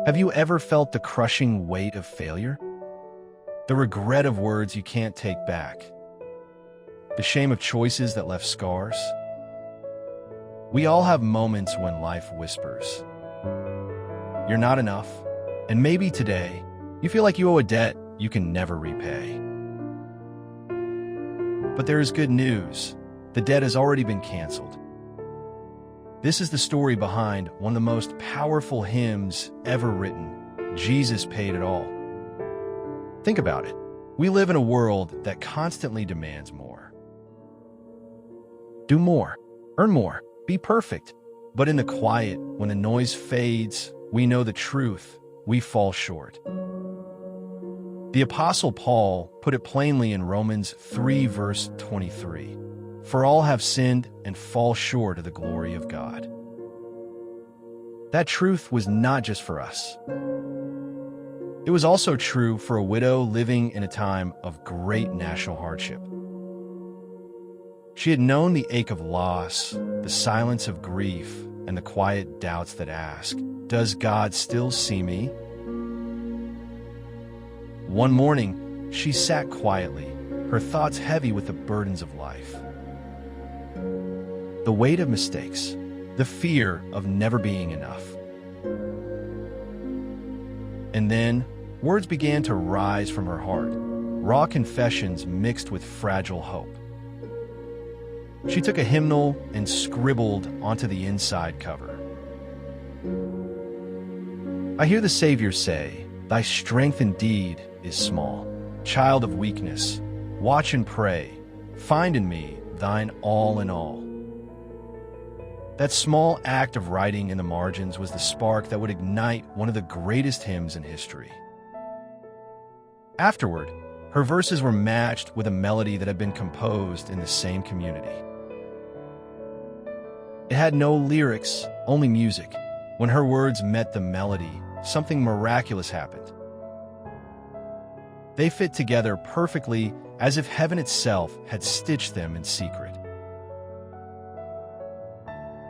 Have you ever felt the crushing weight of failure? The regret of words you can't take back? The shame of choices that left scars? We all have moments when life whispers, "You're not enough," and maybe today, you feel like you owe a debt you can never repay. But there is good news. The debt has already been canceled. This is the story behind one of the most powerful hymns ever written. Jesus paid it all. Think about it. We live in a world that constantly demands more. Do more, earn more, be perfect. But in the quiet, when the noise fades, we know the truth. We fall short. The Apostle Paul put it plainly in Romans 3, verse 23. For all have sinned and fall short of the glory of God. That truth was not just for us. It was also true for a widow living in a time of great national hardship. She had known the ache of loss, the silence of grief, and the quiet doubts that ask, "Does God still see me?" One morning, she sat quietly, her thoughts heavy with the burdens of life. The weight of mistakes, the fear of never being enough. And then, words began to rise from her heart, raw confessions mixed with fragile hope. She took a hymnal and scribbled onto the inside cover, "I hear the Savior say, 'Thy strength indeed is small. Child of weakness, watch and pray. Find in me thine all in all.'" That small act of writing in the margins was the spark that would ignite one of the greatest hymns in history. Afterward, her verses were matched with a melody that had been composed in the same community. It had no lyrics, only music. When her words met the melody, something miraculous happened. They fit together perfectly, as if heaven itself had stitched them in secret.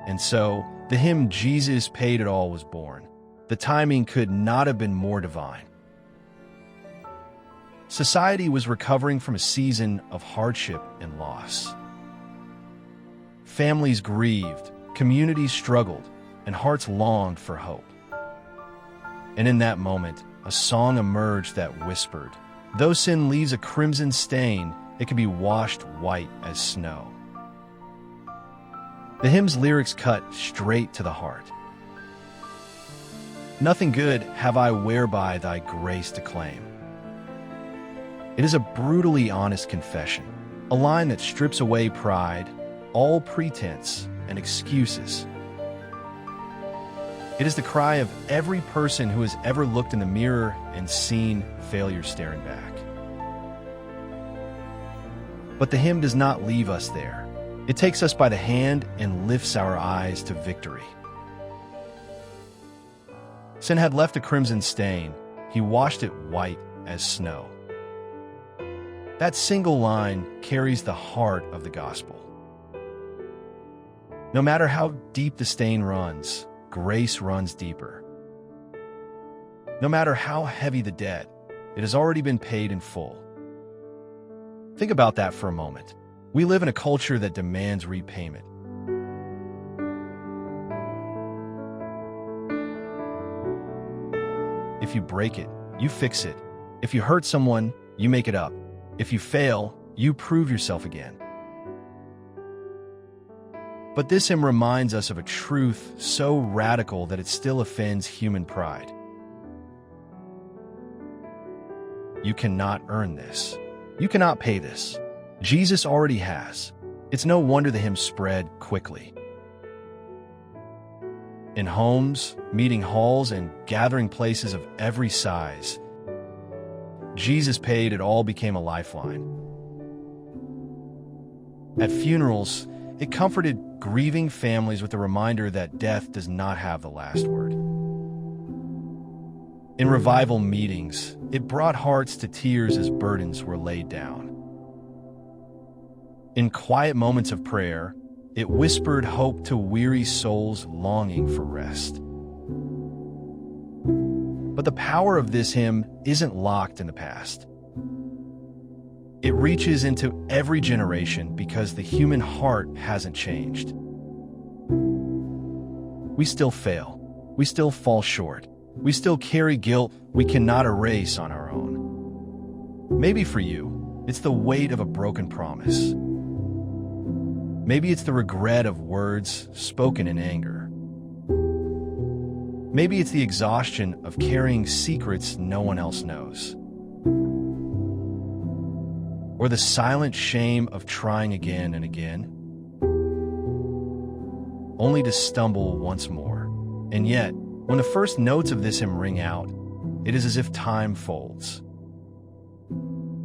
And so, the hymn "Jesus Paid It All" was born. The timing could not have been more divine. Society was recovering from a season of hardship and loss. Families grieved, communities struggled, and hearts longed for hope. And in that moment, a song emerged that whispered, "Though sin leaves a crimson stain, it can be washed white as snow." The hymn's lyrics cut straight to the heart. "Nothing good have I whereby thy grace to claim." It is a brutally honest confession, a line that strips away pride, all pretense, and excuses. It is the cry of every person who has ever looked in the mirror and seen failure staring back. But the hymn does not leave us there. It takes us by the hand and lifts our eyes to victory. Sin had left a crimson stain. He washed it white as snow. That single line carries the heart of the gospel. No matter how deep the stain runs, grace runs deeper. No matter how heavy the debt, it has already been paid in full. Think about that for a moment. We live in a culture that demands repayment. If you break it, you fix it. If you hurt someone, you make it up. If you fail, you prove yourself again. But this hymn reminds us of a truth so radical that it still offends human pride. You cannot earn this. You cannot pay this. Jesus already has. It's no wonder the hymn spread quickly. In homes, meeting halls, and gathering places of every size, Jesus Paid It All became a lifeline. At funerals, it comforted grieving families with the reminder that death does not have the last word. In revival meetings, it brought hearts to tears as burdens were laid down. In quiet moments of prayer, it whispered hope to weary souls longing for rest. But the power of this hymn isn't locked in the past. It reaches into every generation because the human heart hasn't changed. We still fail. We still fall short. We still carry guilt we cannot erase on our own. Maybe for you, it's the weight of a broken promise. Maybe it's the regret of words spoken in anger. Maybe it's the exhaustion of carrying secrets no one else knows. Or the silent shame of trying again and again, only to stumble once more. And yet, when the first notes of this hymn ring out, it is as if time folds.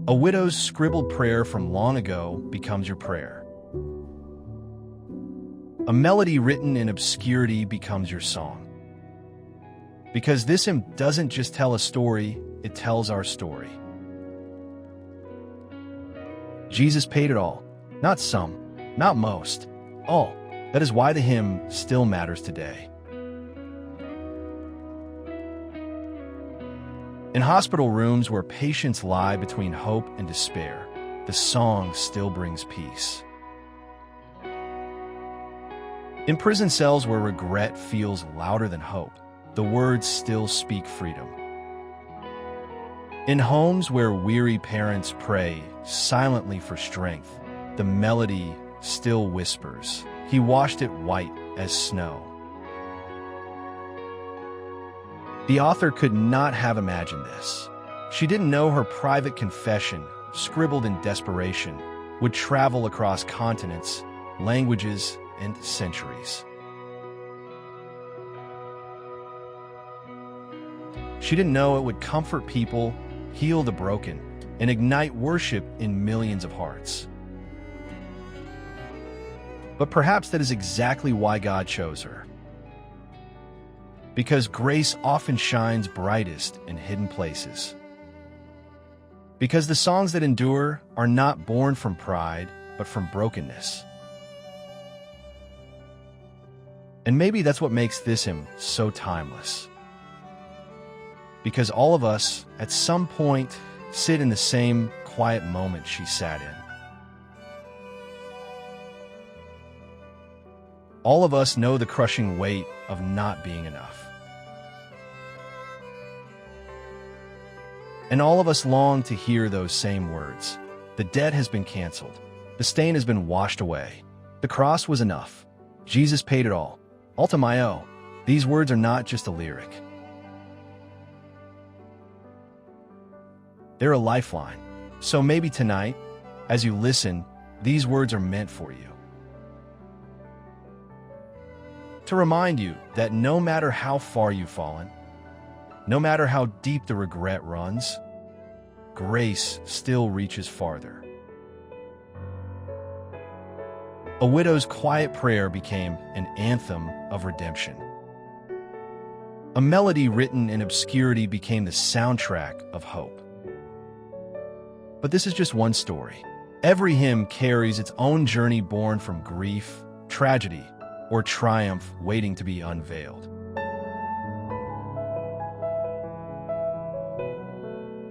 A widow's scribbled prayer from long ago becomes your prayer. A melody written in obscurity becomes your song. Because this hymn doesn't just tell a story, it tells our story. Jesus paid it all. Not some, not most, all. That is why the hymn still matters today. In hospital rooms where patients lie between hope and despair, the song still brings peace. In prison cells where regret feels louder than hope, the words still speak freedom. In homes where weary parents pray silently for strength, the melody still whispers, "He washed it white as snow." The author could not have imagined this. She didn't know her private confession, scribbled in desperation, would travel across continents, languages, and centuries. She didn't know it would comfort people, heal the broken, and ignite worship in millions of hearts. But perhaps that is exactly why God chose her. Because grace often shines brightest in hidden places. Because the songs that endure are not born from pride, but from brokenness. And maybe that's what makes this hymn so timeless. Because all of us, at some point, sit in the same quiet moment she sat in. All of us know the crushing weight of not being enough. And all of us long to hear those same words. The debt has been canceled. The stain has been washed away. The cross was enough. Jesus paid it all. Alta Mayo. These words are not just a lyric. They're a lifeline. So maybe tonight, as you listen, these words are meant for you. To remind you that no matter how far you've fallen, no matter how deep the regret runs, grace still reaches farther. A widow's quiet prayer became an anthem of redemption. A melody written in obscurity became the soundtrack of hope. But this is just one story. Every hymn carries its own journey born from grief, tragedy, or triumph waiting to be unveiled.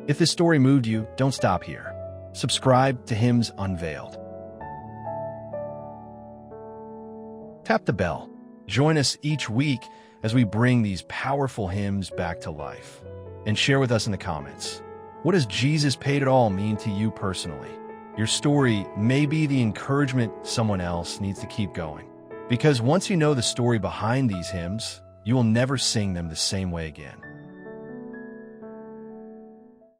If this story moved you, don't stop here. Subscribe to Hymns Unveiled. Tap the bell. Join us each week as we bring these powerful hymns back to life. And share with us in the comments. What does Jesus paid it all mean to you personally? Your story may be the encouragement someone else needs to keep going. Because once you know the story behind these hymns, you will never sing them the same way again.